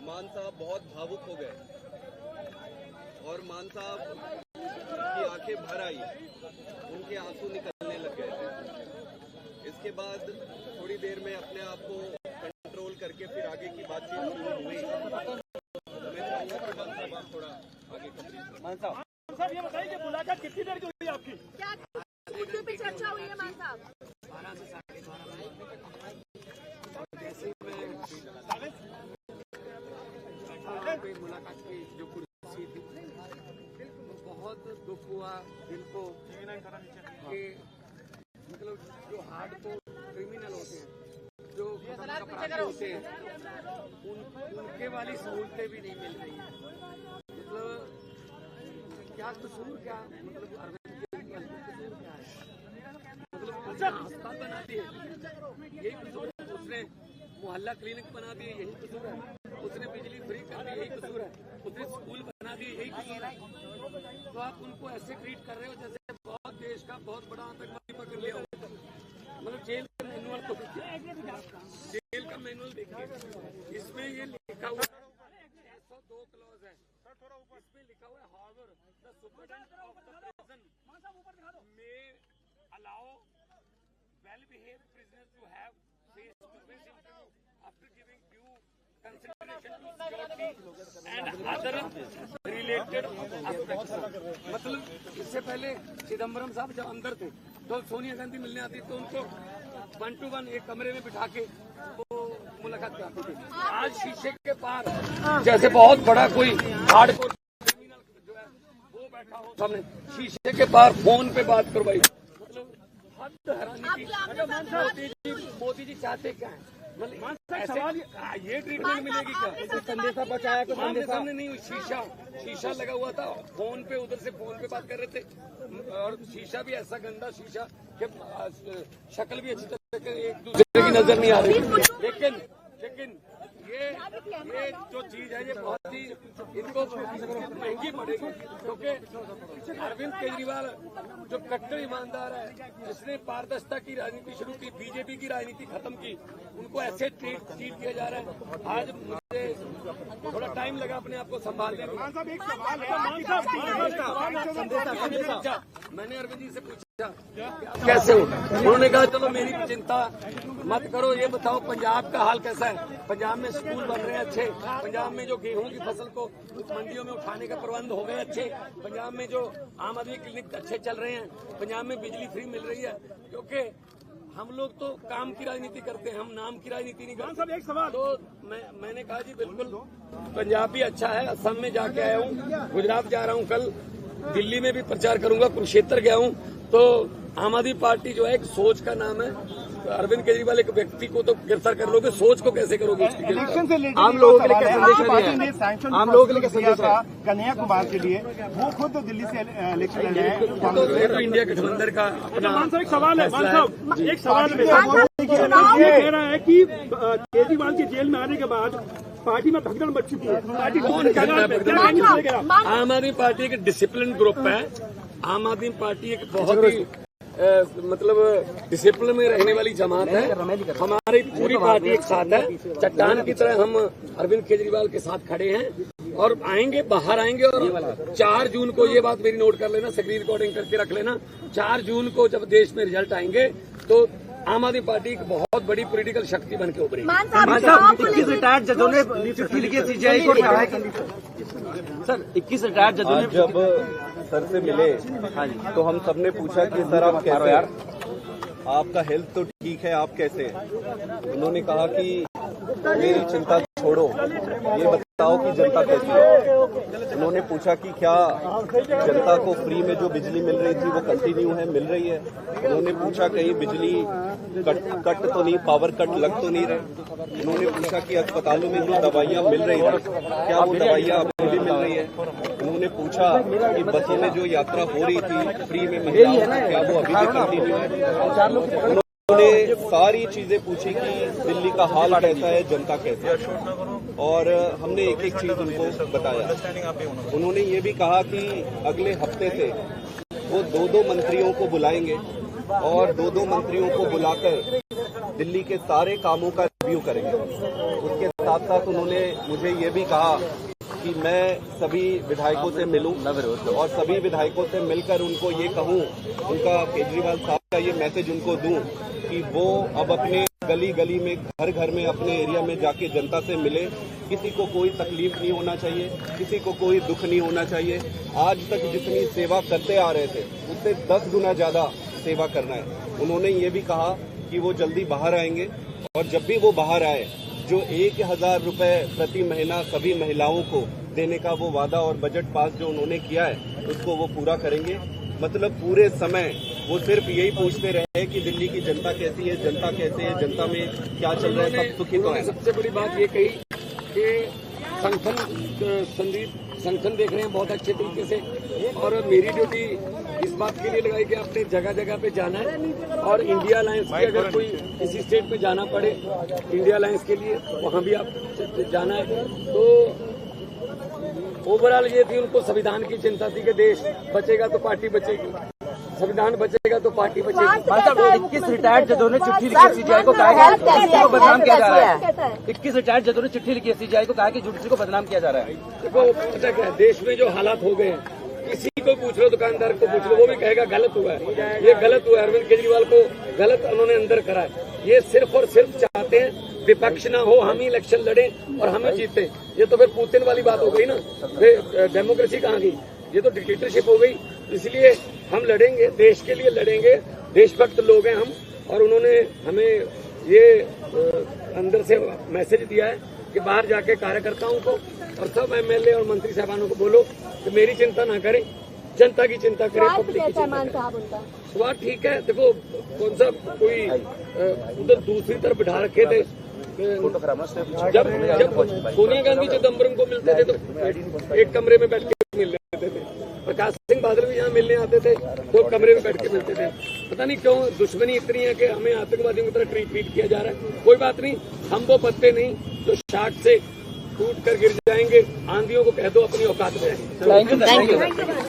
मान साहब बहुत भावुक हो गए और मान साहब की आंखें भर आई, उनके आंसू निकलने लग गए थे। इसके बाद थोड़ी देर में अपने आप को कंट्रोल करके फिर आगे की बातचीत शुरू हुई। मैं चाहूंगा कि मान साहब आप थोड़ा आगे कंप्लीट। मान साहब ये बताइए कि मुलाकात कितनी देर की हुई आपकी? क्या मुद्दों पे चर्चा हुई है मान साहब? 12 से 12:30 मुलाकात की जो कुर्सी थी, बहुत दुख हुआ दिल को कि मतलब जो हार्डकोर क्रिमिनल होते हैं, जो अपराधी होते हैं, उनके वाली सहूलतें भी नहीं मिल रही है। मतलब क्या कसूर, क्या मतलब अरविंद केजरीवाल का कसूर क्या है? मतलब अस्पताल बना दिए, यही कसूर है। उसने मोहल्ला क्लिनिक बना दिए, यही कसूर है। उसने बिजली फ्री कर दी, यही कसूर है। उसने स्कूल बना दिए, यही कसूर है। तो आप उनको ऐसे ट्रीट कर रहे हो जैसे बहुत देश का बहुत बड़ा आतंकवादी पकड़ लिया हो। मतलब जेल का मैनुअल तो जेल का मैनुअल देखिए, इसमें ये लिखा हुआ 102 क्लॉज है। इसमें लिखा हुआ है however the superintendent of the prison may allow well behaved prisoners to have face to face interview after giving due consideration to security and other related aspects. मतलब इससे पहले चिदम्बरम साहब जब अंदर थे तो सोनिया गांधी मिलने आती तो उनको 1 to 1 एक कमरे में बिठा के वो मुलाकात कराते थे। आज शीशे के पार जैसे बहुत बड़ा कोई हार्डकोर क्रिमिनल जो है वो बैठा हो सामने, शीशे के पार फोन पे बात करवाई। मतलब हद हैरानी की। मोदी जी चाहते क्या है? मतलब ये ट्रीटमेंट मिलेगी क्या? संदेशा बचाया तो सामने नहीं हुई, शीशा लगा हुआ था, फोन पे उधर से फोन पे बात कर रहे थे और शीशा भी ऐसा गंदा शीशा कि शक्ल भी अच्छी तरह से एक दूसरे की नजर नहीं आ रही। लेकिन ये जो चीज है ये बहुत ही इनको महंगी पड़ेगी, क्योंकि अरविंद केजरीवाल जो कट्टर ईमानदार है, जिसने पारदर्शिता की राजनीति शुरू की, बीजेपी की राजनीति खत्म की, उनको ऐसे ट्रीट किया जा रहा है। आज मुझे थोड़ा टाइम लगा अपने आप को संभालने में। मैंने अरविंद जी से पूछा कैसे हो, उन्होंने कहा चलो मेरी चिंता मत करो, ये बताओ पंजाब का हाल कैसा है। पंजाब में स्कूल बन रहे हैं अच्छे, पंजाब में जो गेहूं की फसल को मंडियों में उठाने का प्रबंध हो गए अच्छे, पंजाब में जो आम आदमी क्लिनिक अच्छे चल रहे हैं, पंजाब में बिजली फ्री मिल रही है। क्योंकि हम लोग तो काम की राजनीति करते हैं, हम नाम की राजनीति नहीं करते। एक सवाल तो मैंने कहा जी बिल्कुल पंजाब भी अच्छा है, असम में जाके आया हूँ, गुजरात जा रहा हूँ, कल दिल्ली में भी प्रचार करूंगा, कुरुक्षेत्र गया हूँ। तो आम आदमी पार्टी जो है एक सोच का नाम है। अरविंद केजरीवाल एक व्यक्ति को तो गिरफ्तार कर लोगे, सोच को कैसे करोगे? आम लोगों के लिए क्या संदेश है? आम लोगों के लिए क्या संदेश है? कन्हैया कुमार के लिए वो खुद दिल्ली से इलेक्शन लड़ रहे हैं। तो इंडिया गठबंधन का अपना एक सवाल है। एक सवाल कह रहा है कि केजरीवाल के जेल में आने के बाद पार्टी में भगदड़ मच चुकी है। पार्टी आम आदमी पार्टी एक डिसिप्लिन ग्रुप है। आम आदमी पार्टी एक बहुत ही मतलब डिसिप्लिन में रहने वाली जमात है। हमारी पूरी पार्टी एक साथ है, चट्टान की तरह हम अरविंद केजरीवाल के साथ खड़े हैं और आएंगे, बाहर आएंगे। और 4 जून को ये बात मेरी नोट कर लेना, स्क्रीन रिकॉर्डिंग करके रख लेना। 4 जून को जब देश में रिजल्ट आएंगे तो आम आदमी पार्टी एक बहुत बड़ी पॉलिटिकल शक्ति बन के उभरेगी। 21 रिटायर्ड जजों ने सीबीआई कोर्ट में सर 21 रिटायर्ड जजों ने जब सर से मिले तो हम सबने पूछा कि सर आप कैसे हैं? आपका हेल्थ तो ठीक है, आप कैसे हैं? उन्होंने कहा कि मेरी चिंता छोड़ो, ये बताओ कि जनता कैसी है। उन्होंने पूछा कि क्या जनता को फ्री में जो बिजली मिल रही थी वो कंटिन्यू है, मिल रही है। उन्होंने पूछा कहीं बिजली कट तो नहीं, पावर कट लग तो नहीं रहे। उन्होंने पूछा कि अस्पतालों में जो दवाइयाँ मिल रही हैं क्या वो दवाइयाँ अभी भी मिल रही है। उन्होंने पूछा कि बसों में जो यात्रा हो रही थी फ्री में महिलाओं की, क्या वो अभी भी कंटिन्यू है। उन्होंने सारी चीजें पूछी कि दिल्ली का हाल कैसा है, जनता कैसे है, और हमने एक एक चीज उनको बताया। उन्होंने ये भी कहा कि अगले हफ्ते से वो 2-2 मंत्रियों को बुलाएंगे और 2-2 मंत्रियों को बुलाकर दिल्ली के सारे कामों का रिव्यू करेंगे। उसके साथ साथ उन्होंने मुझे ये भी कहा कि मैं सभी विधायकों से मिलूं और सभी विधायकों से मिलकर उनको ये कहूं, उनका केजरीवाल साहब का ये मैसेज उनको दूं कि वो अब अपने गली गली में, घर घर में, अपने एरिया में जाके जनता से मिले। किसी को कोई तकलीफ नहीं होना चाहिए, किसी को कोई दुख नहीं होना चाहिए। आज तक जितनी सेवा करते आ रहे थे उससे 10 गुना ज्यादा सेवा करना है। उन्होंने ये भी कहा कि वो जल्दी बाहर आएंगे और जब भी वो बाहर आए, जो 1000 रुपए प्रति महीना सभी महिलाओं को देने का वो वादा और बजट पास जो उन्होंने किया है उसको वो पूरा करेंगे। मतलब पूरे समय वो सिर्फ यही पूछते रहे कि दिल्ली की जनता कैसी है, जनता कैसे है, जनता में क्या चल रहा है, सब सुखी तो है। सबसे बड़ी बात ये कही कि संगठन देख रहे हैं बहुत अच्छे तरीके से, और मेरी ड्यूटी इस बात के लिए लगाई कि आपने जगह जगह पे जाना है और इंडिया अलायंस की अगर कोई किसी स्टेट में जाना पड़े इंडिया अलायंस के लिए, वहाँ भी आप जाना है। तो ओवरऑल ये थी, उनको संविधान की चिंता थी कि देश बचेगा तो पार्टी बचेगी, संविधान बचेगा तो पार्टी बचेगी। 21 रिटायर्ड जजों ने चिट्ठी लिखी सीजीआई को, कहा कि जुडिशरी को बदनाम किया जा रहा है। 21 रिटायर्ड जजों ने चिट्ठी लिखी सीजीआई को, कहा कि जुडिशरी को बदनाम किया जा रहा है। देखो पता क्या है, देश में जो हालात हो गए हैं, किसी को पूछ लो, दुकानदार को पूछ लो, वो भी कहेगा गलत हुआ है, ये गलत हुआ है। अरविंद केजरीवाल को गलत उन्होंने अंदर करा है। ये सिर्फ और सिर्फ चाहते हैं विपक्ष ना हो, हम ही इलेक्शन लड़े और हमें जीते। ये तो फिर पुतिन वाली बात हो गई ना, डेमोक्रेसी कहाँ गई, ये तो डिक्टेटरशिप हो गई। इसलिए हम लड़ेंगे, देश के लिए लड़ेंगे, देशभक्त लोग हैं हम। और उन्होंने हमें ये अंदर से मैसेज दिया है कि बाहर जाके कार्यकर्ताओं को और सब एमएलए और मंत्री साहबानों को बोलो कि मेरी चिंता ना करें, जनता की चिंता करें, पब्लिक की चिंता करें। स्वाद ठीक है, देखो कौन सा कोई उधर दूसरी तरफ बिठा रखे थे। जब सोनिया गांधी चिदम्बरम को मिलते थे तो एक कमरे में बैठ के मिल लेते थे, प्रकाश सिंह बादल भी यहाँ मिलने आते थे तो कमरे में बैठ के मिलते थे। पता नहीं क्यों दुश्मनी इतनी है कि हमें आतंकवादियों की तरह ट्रीट किया जा रहा है। कोई बात नहीं, हम वो पत्ते नहीं जो शाख से टूट कर गिर जाएंगे। आंधियों को कह दो अपनी औकात में। Thank you.